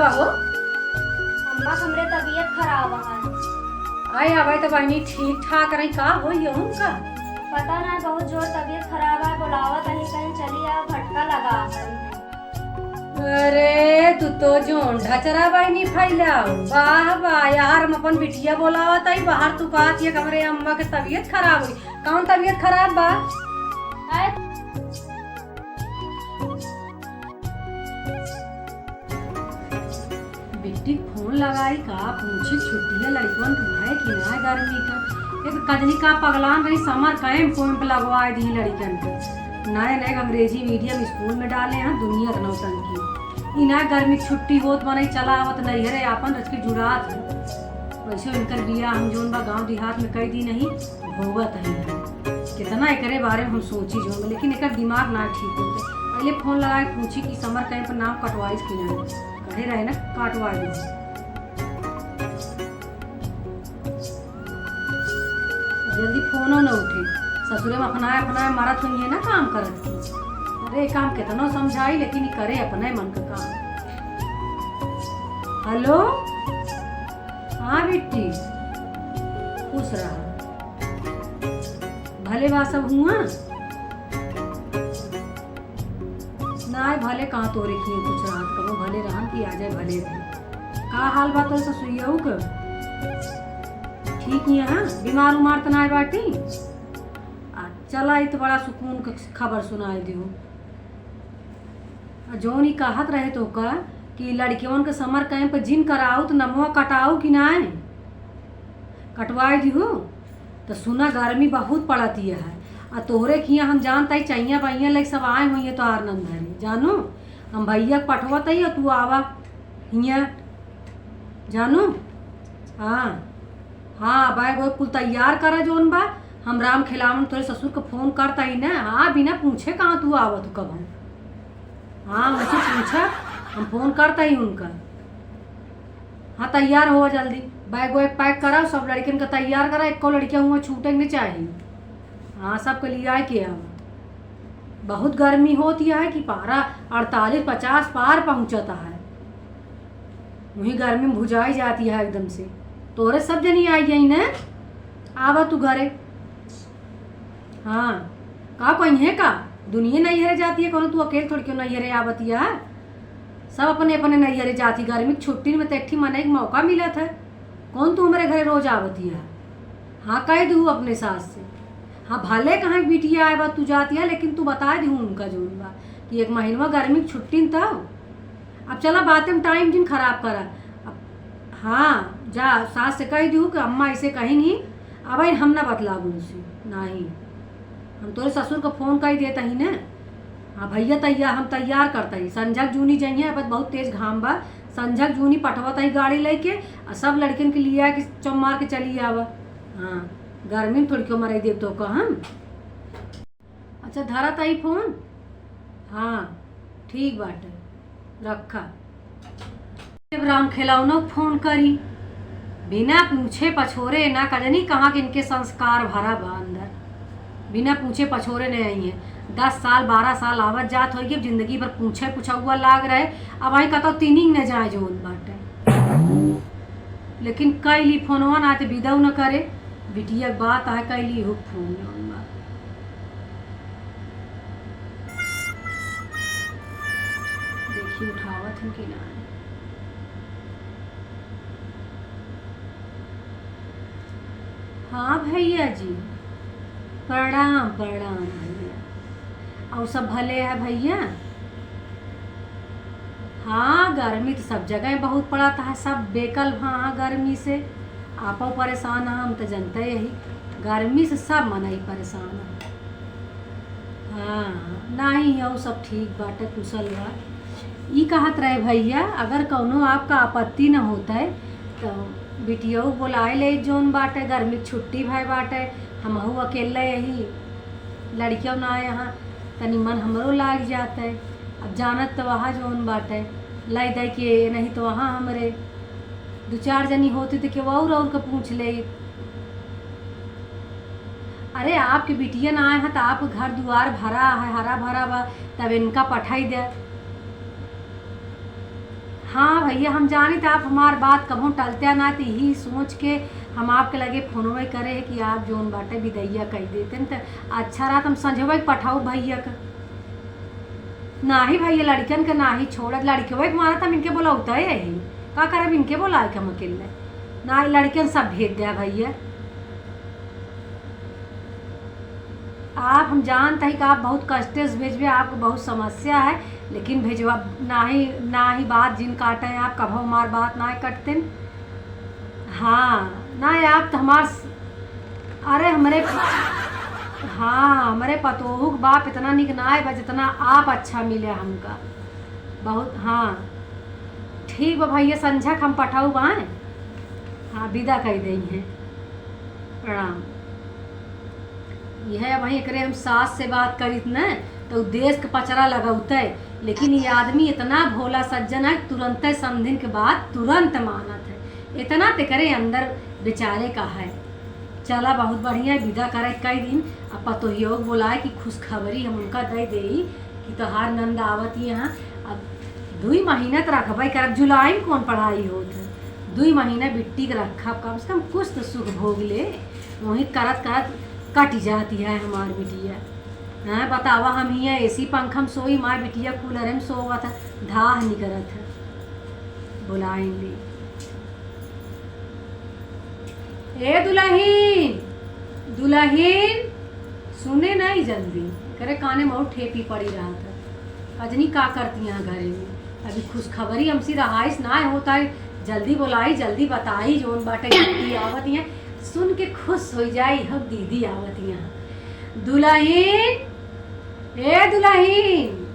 बा हो? अम्मा हमरे तबीयत खराब है। आए आवे तो बहनी ठीक ठाक रही का हो उनका? पता ना बहुत जोर तबीयत खराब है, बुलावा कहीं कहीं चली आ, भटका लगा है। अरे तू तो जोंढा चरा बहनी फैलाओ। वाह वाह यार, हम अपन बिटिया बोलावा तई बाहर तू कहत ये हमरे अम्मा के तबीयत खराब हुई। कौन तबीयत खराब बा? बिट्टी फोन लगाई का पूछी छुट्टी है लड़कन के है कि ना गर्मी का। एक कजनी का पगलान रही समर कैंप पे लगवा दी लड़कन के। नए नए अंग्रेजी मीडियम स्कूल में डाले हैं दुनिया के नौटंकी। इना गर्मी की छुट्टी होत बने चला आवत नहीं है अपन रच के जुड़ात है। वैसे इनकर बिया हम जोन बा गाँव देहात में कई दी नहीं भोगत है। कितना एकरे बारे में हम सोची जो लेकिन एक दिमाग ना ठीक होते। पहले फोन लगाए पूछी कि समर कैंप नाम कटवाइस कि नहीं कहे रहे ना काटवा दो। जल्दी फोनो न उठे। ससुरे में अपना मारत हुई है ना काम करत की। अरे काम कितना समझाई लेकिन करे अपने मन का काम। हेलो हाँ बिट्टी खुश रहा भले बा सब हुआ ना भले कहाँ तोरे किए कुछ रात करो भले रहन की आ जाए भले का हाल बात तो सुइयऊ का ठीक ही है। बीमार उमार तो ना बाटी चला तो बड़ा सुकून का खबर सुनाए दियो। जोन ही कहत रहे तो का कि लड़कियों के समर कैंप जिन कराओ तो नमवा कटाओ कि ना कटवाए दियो। तो सुना गर्मी बहुत पड़ती है आ तोहरे खिया हम जानता ही चाहिए भैया लग सब आए हुई है तो आनंद है जानू हम भैया पठवत ही तू आवा हिया जानू। हाँ हाँ बैग वैग कुल तैयार करा जोन बा हम राम खिलावन तोरे ससुर को फोन करता ही ना। हाँ बिना पूछे कहाँ तू आवा तू कब हम हाँ मुझे पूछा हम फोन करता ही उनका। हाँ तैयार हो जल्दी बैग वैग पैक कराओ सब लड़कियों का तैयार करा। एक को लड़कियाँ हुआ छूटे नहीं चाहिए। हाँ सबके लिए आए के बहुत गर्मी होती है कि पारा 48-50 पार पहुँचता है। वही गर्मी में भुजाई जाती है एकदम से। तोरे सब जनी आई गई ना आवा तू घरे। हाँ का कोई है का दुनिया नहीं हरे जाती है कौन तू अकेले थोड़ी क्यों नहीं हरे आवती है। सब अपने अपने नहीं हरे जाती। गर्मी की छुट्टी में तो एक मनाने का मौका मिला था। कौन तू हमारे घरे रोज आवती है। हाँ कह दू अपने सास से। हाँ भले कहाँ बिटिया आए बा तू जाती है लेकिन तू बता दी उनका जोन बा कि एक महीनवा गर्मी की छुट्टी था। अब चला बातें में टाइम जिन खराब करा। अब हाँ जा सास से कह दू कि अम्मा ऐसे कहीं नहीं अब हम ना बतलाब उनसे नहीं। हम तोरे ससुर को फोन कर देता ही ना। हाँ भैया तैयार हम तैयार करता ही संजक जूनी जाइए अब बहुत तेज घाम बा। संजक जूनी पटवता ही गाड़ी लेके और सब लड़कियों के लिए आए कि चौमार के चली आवा। हाँ गर्मी में थोड़ी क्यों मराई देव तो का हम। अच्छा धरा ताई फोन। हाँ ठीक बाटे रखा। राम खिलौना फोन करी बिना पूछे पछोरे ना कजनी कहाँ के इनके संस्कार भरा बा अंदर। बिना पूछे पछोरे नहीं आई है। 10 साल 12 साल आवत जात हो गई जिंदगी भर पूछे पूछा हुआ लाग रहे। अब आई कहता तीनिंग न जाए जोन बाटे लेकिन कैली फोनवा ना तो विदा न करे। बिटिया बात है कैली हो फोन देखिए उठावत हम कि ना। हाँ भैया जी प्रणाम प्रणाम भैया और सब भले है भैया। हाँ गर्मी तो सब जगह बहुत पड़ता है सब बेकल। हाँ गर्मी से आपो परेशान है हम तो जनते यही गर्मी से सब मन ही परेशान है। हाँ नहीं है सब ठीक बाटे कुशल बा। ये कहत रहे भैया अगर कौनो आपका आपत्ति न होता है तो बिटिया बोलाए ले जोन बाटे गर्मी की छुट्टी भाई बाटे। हमहू अकेले यही लड़कियों ना यहाँ तनी मन हमरो लाग जाता है। अब जानत तो वहाँ जोन बाटे लाई दे के नहीं तो वहाँ हमरे 2-4 जनी होती तो कि और का पूछ ले। अरे आपके बिटिया ना आए हैं तो आप घर द्वार भरा है हरा भरा बा तब इनका पठाई दे। हाँ भैया, हम जानी था आप हमार बात कभू टलते ना, तो यही सोच के हम आपके लगे फोनवे करे है कि आप जोन बाटे विदैया कह देते न, तो अच्छा रहा हम संझवा पठाऊ भैया का। ना ही भैया लड़कन का ना ही छोड़त, लड़के के मारा था इनके बोला उतर यही का करब, इनके बोला के हम अकेले ना, लड़कन सब भेज दिया भैया। आप हम जानते हैं कि आप बहुत कष्टे से भेजबे, आपको बहुत समस्या है, लेकिन भेजवा ना ही बात जिन काटे हैं आप कभो हमार बात ना कटते न। हाँ ना आप तो हमार, अरे हमारे पतोहू के बाप इतना निक ना है जितना आप अच्छा मिले हमका बहुत। हाँ ठीक बा भैया, संझा हम पठाऊ बाएँ। हाँ विदा कह दी हैं, प्रणाम। यह वही करे हम सास से बात करित न तो देश के पचरा लगौते, लेकिन ये आदमी इतना भोला सज्जन है, तुरंत समझिन के बाद तुरंत मानत है, इतना ते करे अंदर बेचारे का है। चला बहुत बढ़िया, विदा करे कई दिन। अब पतोहियो बोलाए कि खुशखबरी हम उनका दे देई कि तोहार नंद आवत यहाँ। अब 2 महीना तो रखबे करब, जुलाई में कौन पढ़ाई होत है, 2 महीना बिट्टी के रखब, कम से कम कुछ तो सुख भोग ले। वहीं करत करत कट जाती है हमार बिटिया। हाँ बतावा, हम ही एसी पंखम सोई, माँ बिटिया कूलर में सोवा था, धाह नहीं करत है। बुलाएंगे ए दुल्हीन, दुल्हीन सुने नहीं जल्दी करे, काने में और ठेपी पड़ी रहा था। अजनी का करती यहाँ घरे में, अभी खुशखबरी हमसी रहाइश ना होता है, जल्दी बुलाई जल्दी बताई जोन बाटे दीदी आवत यहाँ, सुन के खुश हो जाई हम दीदी आवत यहाँ। दुल्हीन ए दुल्हीन,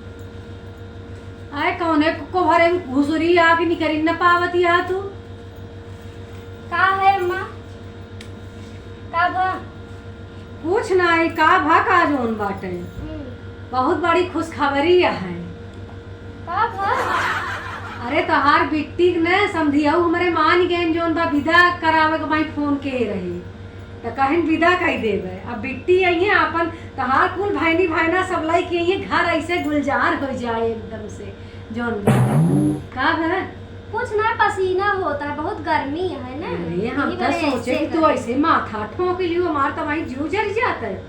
आए कौने को भरे घुसुरी आके निकरी न पावत यहाँ तू। का है अम्मा? का भा? कुछ नहीं, का भा का जोन बाटे बहुत बड़ी खुशखबरी है। का भा? अरे तोहार बिट्टी ने समझियाऊ हमारे मान गए जोन बा विदा करावे के भाई फोन के रहे, तो कहीं विदा कह देवे। अब बिट्टी आई है अपन, तोहार कुल भाईनी भाईना सब लाई के ये घर ऐसे गुलजार हो जाए एकदम से जोन का है। कुछ ना, पसीना होता है, बहुत गर्मी है ना। अरे हम तो सोचे कि तू ऐसे माथा ठोक लियो, हमार तो वही जू जर जाता है।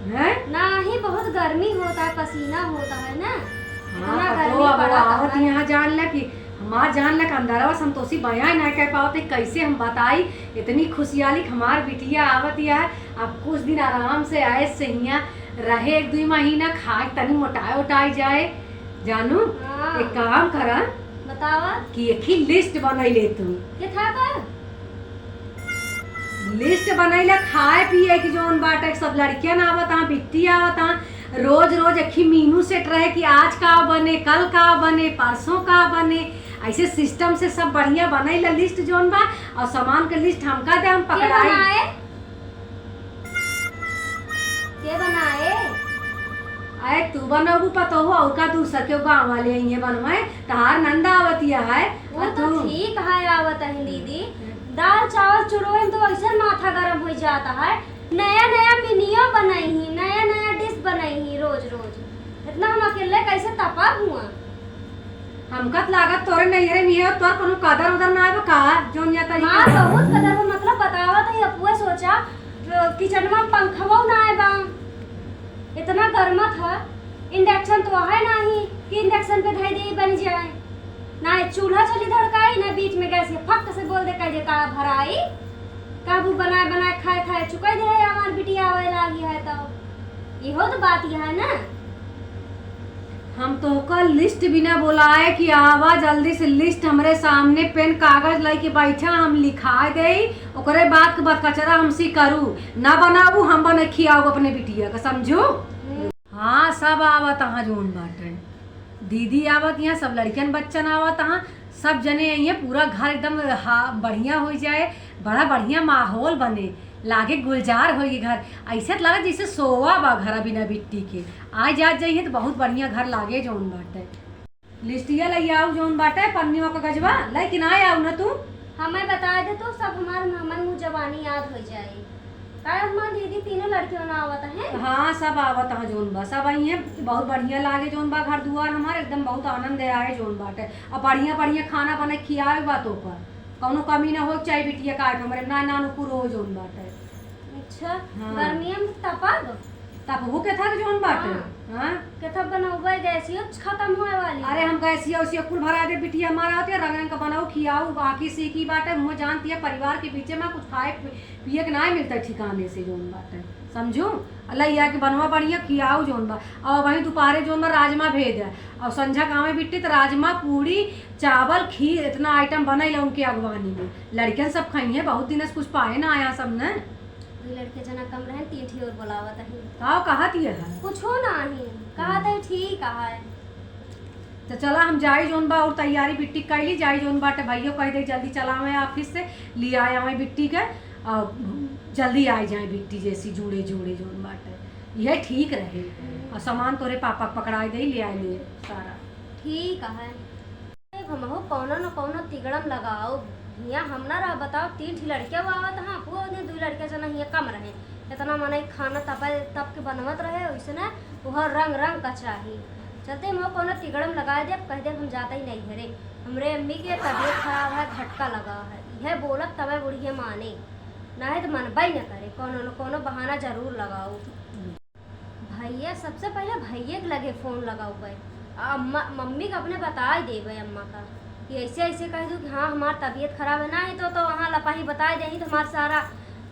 हैं? ना ही बहुत गर्मी होता है, पसीना होता है ना। हाँ तो अब आवत यहाँ जान ला कि हमार जान ला अंदरवा संतोषी बयां ना कह पाते, कैसे हम बताई इतनी खुशहाली हमार बिटिया आवत है। अब कुछ दिन आराम से आए सहिया रहे, 1-2 महीना खाए, तनी मोटाए उटाई जाए। जानू एक काम करा, बतावा कि एक ही लिस्ट बनैले तू, के था का लिस्ट बनैले खाए पिए की जोन बाटे, सब लड़कियां आवत हाँ, बिट्टी आवत हाँ, रोज रोज एक ही मीनू सेट रहे कि आज का बने, कल का बने, परसों का बने, ऐसे सिस्टम से सब बढ़िया बनैले लिस्ट जोन बा। और सामान के लिस्ट हमका दे, हम पकड़ाई। के बनाए? अरे तू बनबू पतो हो, और का दूसर के गाँव वाले ये बनवाए, तहार नंदा आवतिया है। वो तो ठीक है आवत है दीदी, दाल चावल चुरोए तो ऐसे माथा गरम हो जाता है। नया नया मेन्यू बनाई ही, नया नया डिश बनाई ही रोज रोज, इतना हम अकेले कैसे तपा हुआ। हमका तो लागत तोरे नैहरे में है, तोर कोनो कदर उधर ना आवे का जोन या तरी। हां बहुत कदर हो, मतलब बतावत है अपुए सोचा किचन में पंखवा ना आए बा, इतना गर्मत है। इंडक्शन तो है नहीं कि इंडक्शन पे धाई दे बन जाए, ना चूल्हा चली धड़काई, ना बीच में गैस फट से बोल दे कह का भराई, काबू बनाए बनाए खाए खाए चुका दे है हमार बिटिया आवे लागी है। तो इहो तो बात यह है ना, हम तो का लिस्ट बिना बुलाए कि आवा जल्दी से लिस्ट हमरे सामने पेन कागज लाई के बैठा, हम लिखा दे, ओकरे बाद के बाद कचरा हमसी करू ना बनाऊ, हम बने खियाऊ अपने बिटिया का, समझो। हाँ सब आवत हाँ जोन बाटे, दीदी आवत यहाँ, सब लड़कियन बच्चन आवत हाँ, सब जने यहाँ, पूरा घर एकदम बढ़िया हो जाए, बड़ा बढ़िया माहौल बने, लागे गुलजार हो ये घर, ऐसे तो लगा जैसे सोवा बा घर बिना बिट्टी के। आज जा जाइए तो बहुत बढ़िया घर लागे जोन बाटे। लिस्टिया लई आओ जोन बाटे, पन्नियों का गजवा लाई कि ना आओ ना तू। हमें बता दे तो सब हमारे मन मुँह जवानी याद हो जाए। काय हमार दीदी तीनों लड़कियों ना आवत है। हाँ सब आवत है जोन बा, सब आई है, बहुत बढ़िया लागे जोन बा घर दुआर हमारे एकदम बहुत आनंद आए जोन बाटे। अब बढ़िया बढ़िया खाना बने खियावे बातों पर कौनो कमी ना हो, चाय बिटिया काट हमारे ना नानू रो जोन बाटे। अच्छा हाँ। गर्मियों में तपाब तब वो के था जोन बाटे। हाँ के तब बनौबे गैसियो खत्म होए वाली। अरे हम गैसिया उसिया कुल भरा दे बिटिया हमारा होती है, रंग रंग का बनाओ खियाओ बाकी सीखी बाटे। मुझे जानती है परिवार के पीछे में कुछ खाए पिए के ना मिलता ठिकाने से जोन बाटे, समझू अल्लाह के बनवा बढ़िया खियाओ जोन बा। और वहीं दोपहरे जोन बा राजमा भेज है और संझा गाँव में बिट्टी तो राजमा पूरी चावल खीर इतना आइटम बनल उनके अगवानी में। लड़कियन सब खाई है, बहुत दिन से कुछ पाए ना आया सब ने। लड़के जना कम रहे तीठी और बोलावत है। आओ कहा दिए है कुछ हो ना ही कहा तो ठीक है। तो चला हम जाई जोन बा और तैयारी बिट्टी कैली जाई जोन बाटे भैया कह दे जल्दी चला हमें ऑफिस से ले आए हमें बिट्टी के और जल्दी आ जाए बिट्टी जैसी जुड़े जुड़े जोन बाटे यह ठीक रहे। और सामान तोरे पापा पकड़ा दे ले आए ले सारा ठीक है। हम हो कौनो न कौनो तिगड़म लगाओ हिया हम ना रह बताओ तीन ठी लड़कियां आवत हाँ पुआ ने दो लड़कियां जना हिया कम रहे इतना मने खाना तब के बनवत रहे वैसे ना वह रंग रंग का चाहिए। चलते हम कोनो तिगड़म लगा दे कह दे हम जाते ही नहीं है रे हमरे अम्मी के तबीयत खराब है झटका लगा है यह बोलत तबे बुढ़िया माने ना है तो मनबा ही न करे कोनो न कोनो बहाना जरूर लगाओ। भैया सबसे पहले भैया के लगे फोन लगाओ पे अम्मा मम्मी को अपने बता ही देवे अम्मा का कि ऐसे ऐसे कह दूँ कि हाँ हमार तबीयत खराब है ना ही तो वहाँ लपाही बता दे तो हमारा सारा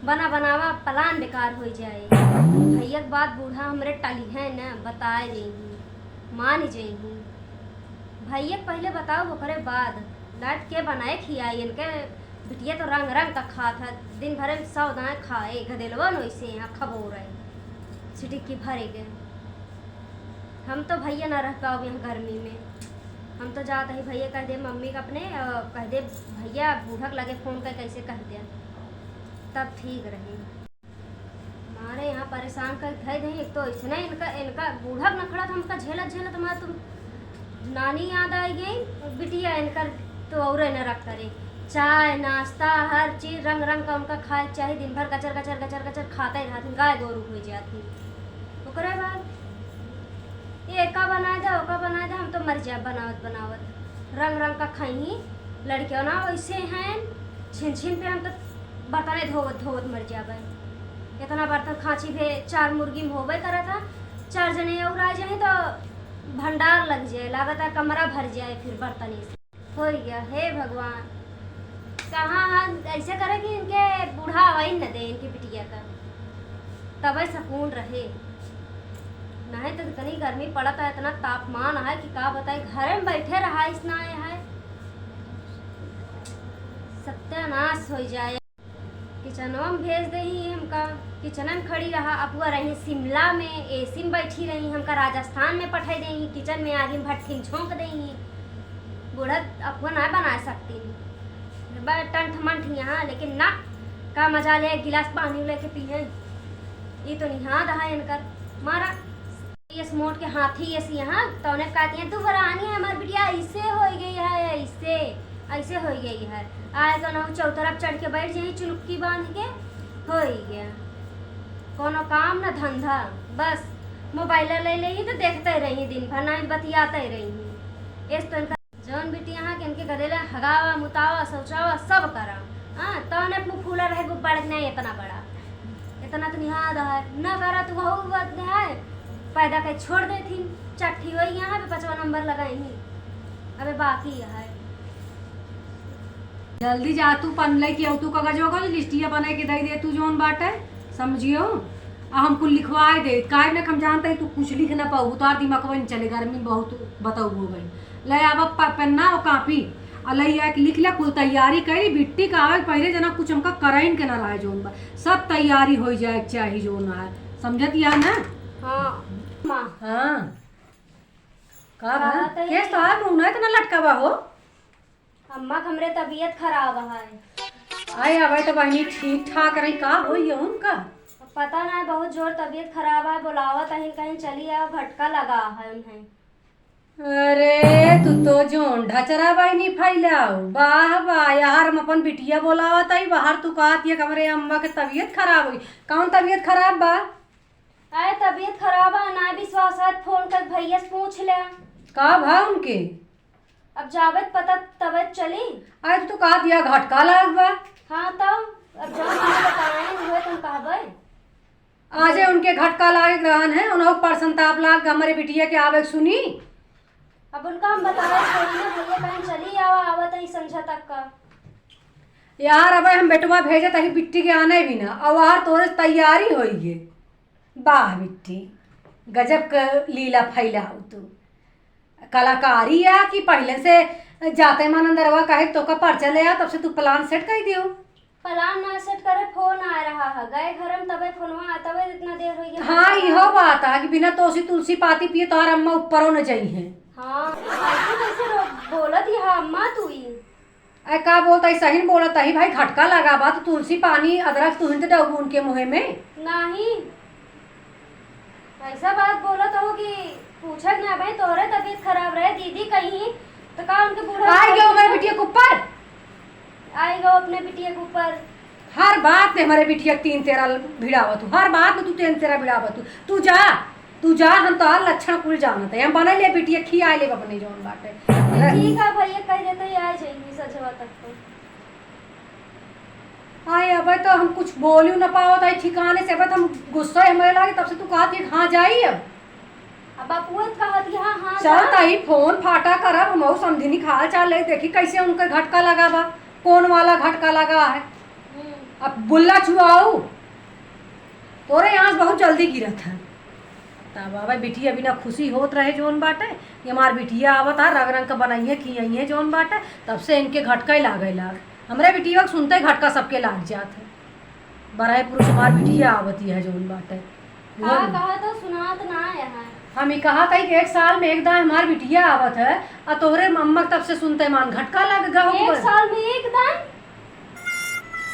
बना बनावा प्लान बेकार हो जाए। भैया के बात बूढ़ा हमरे टली है न बताए दे मान जाई भैया पहले बताओ ओकरे बाद लाट के बनाए खियाई इनके बिटिया तो रंग रंग का खात है दिन भर में 100 दाएँ खाए गदेलवा न वैसे यहाँ खबो रहे सिटिक्की भरे गए। हम तो भैया ना रह पाओ यहाँ गर्मी में हम तो जाते ही भैया कह दे मम्मी का अपने कह दे भैया बूढ़क लगे फ़ोन कर कैसे कह दिया तब ठीक रहे। हमारे यहाँ परेशान कर धै दे एक तो इसने इनका बूढ़क न खड़ा था हमका झेलत झेलत हमारा तुम नानी याद आई गई बिटिया इनका तो और न रख करे चाय नाश्ता हर चीज़ रंग रंग का उनका खाए चाहे दिन भर कचर कचर कचर कचर खाता ही रहती गाय गोरू हो जाती ओकरे बाद ये एका बनाए दे ओका बनाए दे हम तो मर जाए बनावत बनावत रंग रंग का खाई लड़कियों ना वैसे हैं छिन छिन पे हम तो बर्तन धोवत धोवत मर जाए। इतना बर्तन खाँची भी 4 मुर्गी में होबे करा था 4 जने और आ जाए तो भंडार लग जाए लागत है कमरा भर जाए फिर बर्तन से हो गया। हे भगवान कहाँ ऐसे करे कि इनके बूढ़ा आवाई न दे इनकी बिटिया का तब सुकून रहे नहीं तो इतनी गर्मी पड़ता है इतना तापमान है कि का बताए घर में बैठे रहा इसना है सत्यानाश हो जाए। किचनवा में भेज दे ही हमका किचन में खड़ी रहा अपुआ रही शिमला में एसी में बैठी रही हमका राजस्थान में पठाई दे किचन में आगे भट्ठी झोंक दे बूढ़ा अपुआ ना बना सकती टंठ मंठ यहाँ लेकिन ना का मजा ले गिलास पानी लेके पिए ये तो निहा रहा इनकर मारा ये मोट के हाथी ये यहाँ तो उन्हें कहती हैं तू बरानी है हमारी बिटिया ऐसे हो गई है ऐसे हो गई है आए तो ना चौतरफ चढ़ के बैठ जाए चुलुक्की बांध के हो गया कोनो काम ना धंधा बस मोबाइल ले ले ही तो देखते रही दिन भर ना बतियाते रही इस तो इनका जौन बेटी यहाँ के इनके गदेले हगावा मुतावा शौचावा सब करा हाँ तो उन्हें अपने फूला रहे गुब्बारे नहीं इतना बड़ा इतना तो निहाद है न करा तो वह बात है पैदा कर छोड़ देती चट्ठी वही यहाँ पे 5वां नंबर लगाई अबे बाकी है जल्दी जा तू पन ले के तू कागज वगज लिस्टिया बना के दे दे तू जोन बाटे समझियो आ हमको लिखवाए दे काय न हम जानते तू कुछ लिख ना पाऊ तार दिमाग में चले गर्मी बहुत बताऊ हो गई ले अब पन्ना और कापी अलैया के लिख ले कुल तैयारी करी बिट्टी का आवे पहले जना कुछ हमका कराइन के ना रहा जोन बा सब तैयारी हो जाए चाहिए जोन है समझत या ना। हाँ माँ हाँ का केस तो है मुंह इतना लटकावा हो अम्मा हमरे तबीयत खराब है आए अबे तो बहनी ठीक ठाक रही का होई है उनका पता ना बहुत जोर तबीयत खराब है बुलावत है कहीं चली आ भटका लगा है उन्हें अरे तू तो जोंढा चराबाई नहीं फैलाओ। वाह वाह यार, हम अपन बिटिया बोलावत आई बाहर, तू कहत ये हमरे अम्मा के तबीयत खराब हुई। कौन तबीयत खराब बा? आए तबीयत खराब है ना, विश्वास है, फोन कर भैया से पूछ ले। का भा उनके? अब जावत पता तबीयत चली। आए तो कहा दिया घटका लाग बा। हाँ तो अब जो मैंने बताए हुए तुम कहबे। आजे उनके घटका लाग रहन है, उन्हों परसंताप लाग हमारे बिटिया के आवे सुनी। अब उनका हम बताए थोड़ी ना, भैया कहीं चली आवा आवत ही समझा तक का। यार अब हम बेटवा भेजे तही बिट्टी के आने भी ना, और यार तोरे तैयारी होई गे। वाह बिट्टी, गजब का लीला फैलाऊ तू। कलाकारी या कि पहले से जाते मन अंदरवा कहे तो का पर्चा ले आ, तब से तू प्लान सेट कर दियो। प्लान ना सेट करे, फोन आ रहा है, गए घर में तबे फोनवा आ, तबे इतना देर हो गया। हाँ इहो बात है कि बिना तोसी तुलसी पाती पिए तोहर अम्मा ऊपरों न जाई है। हाँ ऐसे कैसे बोलत ही हाँ अम्मा तू ही। अरे का बोलता है, सही बोलता है भाई, घटका लगा बा तो तुलसी पानी अदरक तुहिन तो डालू उनके मुँह में। नहीं ऐसा बात बोलत हो कि पूछत ना भाई तोहरे तबीयत खराब रहे दीदी कहीं तो का उनके बूढ़ा आई गयो हमारे बिटिया के ऊपर। आई गो अपने बिटिया के ऊपर। हर बात में हमारे बिटिया तीन तेरा भिड़ावत हूँ, हर बात में तू तीन तेरा भिड़ावत हूँ। तू जा हम तो हर लक्षण कुल जानत है। हम बना ले बिटिया खिया ले अपने जौन बाटे। ठीक है भैया कह देते आ जाएंगी सजवा तक तो। आए अब तो हम कुछ बोलियो न पावत है ठिकाने से। अब हम गुस्सा हमारे लागे, तब से तू कहती है हाँ जाई। अब बापुआ कहत हाँ हाँ चल तही फोन फाटा करब, हम समझनी खाल चाल ले देखी कैसे उनका घटका लगा बा, कौन वाला घटका लगा है। अब बुल्ला छुआऊ तोरे यहाँ से बहुत जल्दी गिरत है। तब बाबा बिटिया बिना खुशी होत रहे जौन बाटे कि हमार बिटिया आवत है, रंग रंग का बनाइए खियाइए जौन बाटे, तब से इनके घटका ही लागे लाग। हमारे बिटिया को सुनते घटका सबके लाग जात है। बड़ा पुरुष हमार बिटिया आवती है जौन बाटे। हाँ कहा तो सुनात ना यहाँ। हम ही कहा था कि एक साल में एक दाम हमार बिटिया आवत है, और तोहरे मम्मा तब से सुनते मान घटका लग गया। एक साल में एक दाम?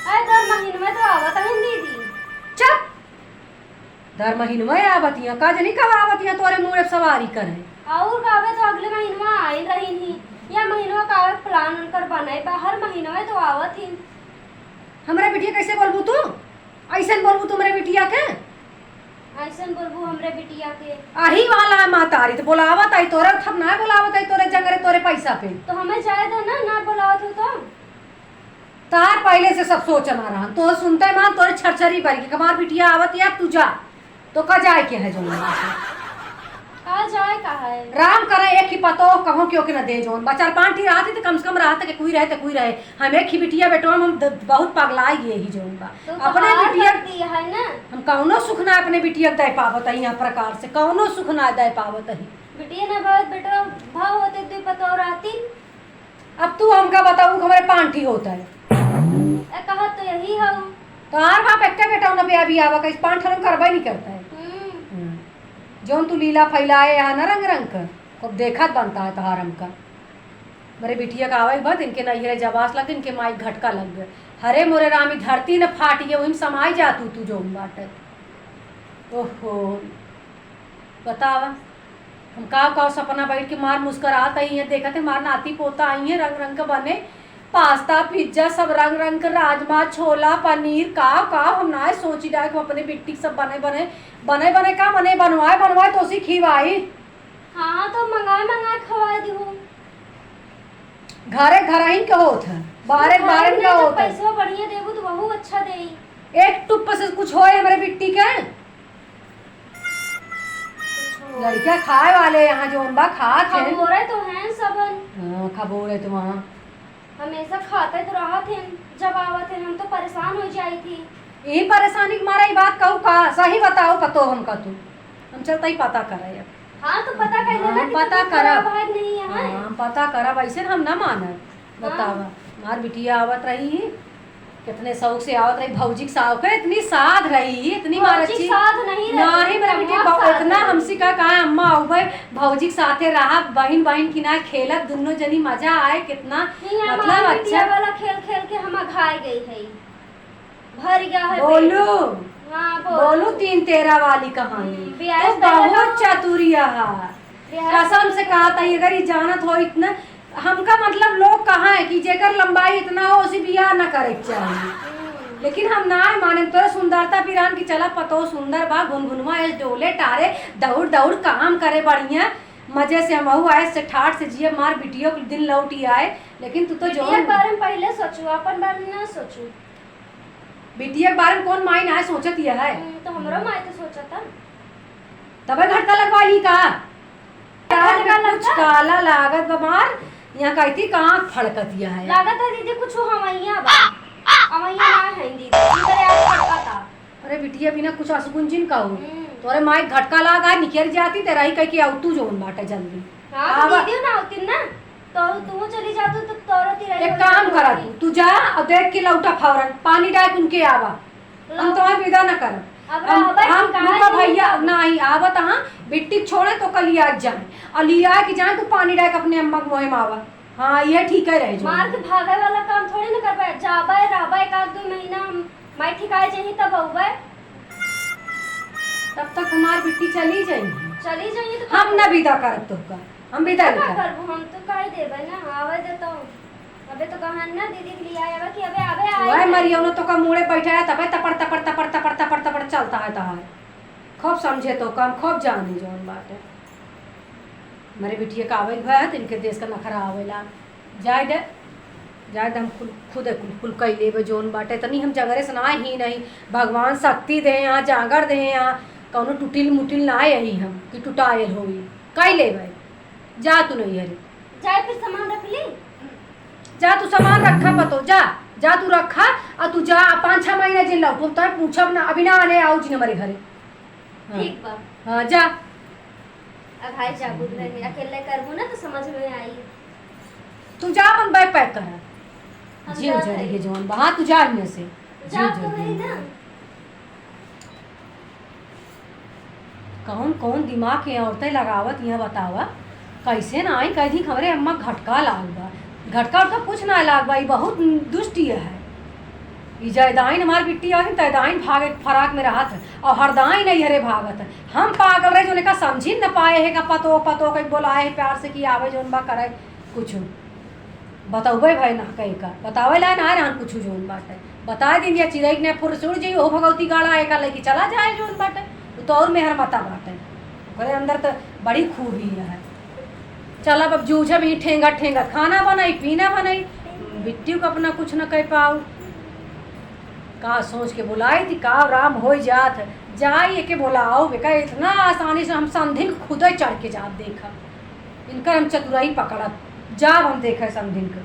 अरे दर महीने में तो आवत है दीदी। चुप, दर महीने में आवतिया का जनी कब आवतिया तोरे मुंह पे सवारी करे। और कावे तो अगले महीने में आई रही नहीं, या महीनवा कावे प्लान उनकर बनाए बा, हर महीने में तो आवत ही। हमरे बिटिया कैसे बोलबू तू? ऐसे बोलबू तुम्हारे बिटिया के? ऐसे बोलबू हमरे बिटिया के? आही वाला है मातारी तो बोलावत आई तोरे, थप ना बोलावत आई तोरे जंगरे तोरे पैसा पे। तो हमें जाए दे ना बोलावत हो तो। तार पहले से सब सोचना रहा तो सुनते मान तोरे छरछरी भर के कमार बिटिया आवत या तू जा तो का जाए के है जो का जाए का है राम करे एक ही पतो कहो क्यों के न दे जोन बचार पांठी रहती तो कम से कम रहते कि कोई रहे तो कोई रहे। हम एक ही बिटिया बेटो हम बहुत पगलाई ये ही जोन बा तो अपने बिटिया दी है ना। हम कौनो सुख ना अपने बिटिया दे पावत है यहाँ प्रकार से कौनो सुख ना दे पावत है। बिटिया ना बहुत बेटा भाव होते तू पतो रहती। अब तू हमका बताऊ हमारे पांठी होता है कहा तो यही है तो आर बाप एक बेटा न ब्याह भी आवा कहीं पांठ हम करबा नहीं करता है। जोन तू लीला फैलाए यहाँ न रंग रंग कर खूब देखत बनता है तहार हमका। मेरे बिटिया का आवाज बद इनके नहिरे जबास लग इनके माई घटका लग गए। हरे मोरे रामी धरती न फाटिए वही समाई जा तू जो बाटे। ओहो बतावा हम का सपना बैठ के मार मुस्करात आई है देखते मार नाती पोता आई है रंग रंग का बने पास्ता पिज्जा सब रंग रंग का राजमा छोला पनीर का हम ना सोची डाल के अपने बिट्टी सब बने बने बने बने का बने बनवाए तो उसी खिवाई। हाँ तो मंगाए खवा दी हूँ घरे घर ही का होत है बारे बारे का होत है। पैसा बढ़िया देबू तो बहु अच्छा देई। एक टुप से कुछ होए हमारे बिट्टी के लड़कियां खाए वाले यहाँ जो बा खात है खबोरे तो हैं सबन। हाँ खबोरे तो वहाँ हमेशा खाते तो रहा थे जब आवत थे हम तो परेशान हो जाई थी। यही परेशानी के मारा ये बात कहूँ का सही बताओ पतो हमका तू हम चलता ही पता करे। हाँ तो पता कर लेना कि पता तबीयत करब खराब है नहीं है। हाँ पता करब ऐसे हम ना मानब। बतावा मार बिटिया आवत रही कितने शौक से आवत रही भौजी के साव के इतनी साध रही इतनी मार अच्छी साथ नहीं नहीं मेरा बिटिया इतना हमसे का कहा अम्मा आओ भाई भौजी के साथे रहा बहन बहन की ना खेलत दोनों जनी मजा आए कितना मतलब अच्छा वाला खेल खेल के हम घाय गई है भर गया है। बोलू हाँ बोलू तीन तेरा वाली कहानी तो बहुत चतुरिया है कसम से कहा था अगर ये जानत हो इतना हमका मतलब लोग कहाँ है कि जेकर लंबाई इतना हो उसी बियाह न करे के चाहिए, लेकिन हम ना माने तो सुंदरता पिरान की चला पतो सुंदर बा गुनगुनवा ऐसे डोले टारे दौड़ दौड़ काम करे बढ़िया मजे से हम आए से ठाठ से जिए मार बिटियो के दिन लौटी आए, लेकिन तू तो जो बिटिया के बारे में पहले सोचू अपन बारे में ना सोचू। बिटिया के बारे में कौन माई ना सोचत ये है तो हमरो माई तो सोचा था तबे घटका लगवा ली का घटका कुछ काला लागत बमार यहाँ कहती कहाँ फड़कतिया है लागत है दीदी कुछ हमैया बा हमैया ना है दीदी इधर यार फटका था। अरे बिटिया बिना कुछ असुकुंजिन का हो तोरे माई घटका लगा निकल जाती तेरा ही कह के आउ तू जोन बाटे जल्दी। हां तो दीदी ना होती ना तो तू चली जा तो तोरो ती रही एक काम करा तू जा और देख के लौटा फौरन पानी डाल उनके आवा हम तो विदा न कर हम भैया नहीं आवत हाँ बिट्टी छोड़े तो कल आज जाए और लिया कि जाए तो पानी डाल अपने अम्मा को मोहे मावा। हाँ ये ठीक है रहे जो मार के भागे वाला काम थोड़ी ना कर पाए जाबे रहबे एक आध 2 महीना मैं ठिकाए चाहिए तब आऊबे तब तक हमार बिट्टी चली जाइए तो हम न विदा करब तो का हम विदा क्या नहीं करब हम तो काहे देबे ना आवे देता हूं अबे तो कहन ना दीदी के लिए आया कि अबे अबे आए वह मरियो न तो का मुड़े बैठा है तबे तपड़ तपड़ तपड़ तपड़ तपड़ तपड़ चलता है तहां खूब समझे तो कम खूब जाने जोन बात है मेरे बिटिया का आवे है इनके देश का नखरा आवेला जाए दे हम खुद कुल कई लेबे जोन बाटे तनी हम जगरे से ना ही नहीं भगवान शक्ति दे यहाँ जागर दे यहाँ कौनो टूटिल मुटिल ना यही हम कि टुटायल होई कई लेबे जा तू नहीं हरी जाए फिर सामान रख ली जा तू सामान रखा पतो जा तू रखा और तू जा 5-6 महीना जिन लौटो तो पूछब ना अभी ना आने आओ जी हमारे घरे। ठीक बा हाँ जा अब भाई जाबू मेरा अकेले करबू ना तो समझ में आई तू जा अपन बैग पैक करा हम जी हो जात जाएगी हई। जोन बहा तू जा इनमें से जा तो नहीं ना कौन कौन दिमाग के औरतें लगावत यहाँ बतावा कैसे ना आई कह दी हमारे अम्मा घटका लाग बा घटका उठका कुछ ना लाग बा बहुत दुष्टि है ई जयदाइन हमार बिट्टी आई तयदाइन भागे फराक में रहत है और हरदाइन नहीं हरे भागत है हम पागल रहे जो का समझी न पाए है का पतो पतो कहीं बोलाए है प्यार से कि आवे जोन बा करे कुछ बताओगे भाई ना कहीं का बतावे ला ना रहन कुछ जोन बाटे बता दिन या चिड़ै ने फुरसुर जी हो भगवती गाड़ा एक लेके चला जाए जोन बाटे तो और मेहर मता बाटे ओकरे अंदर तो बड़ी खूबी है। चल अब जूझे भी ठेंगा ठेंगा खाना बनाई पीना बनाई बिट्टी को अपना कुछ न कह पाऊ का सोच के बुलाई थी का राम हो जात जाइए के बुलाओ बेका इतना आसानी से हम समधिन खुद ही चढ़ के जात देखा इनकर हम चतुराई पकड़त जाब हम देखा समधिन को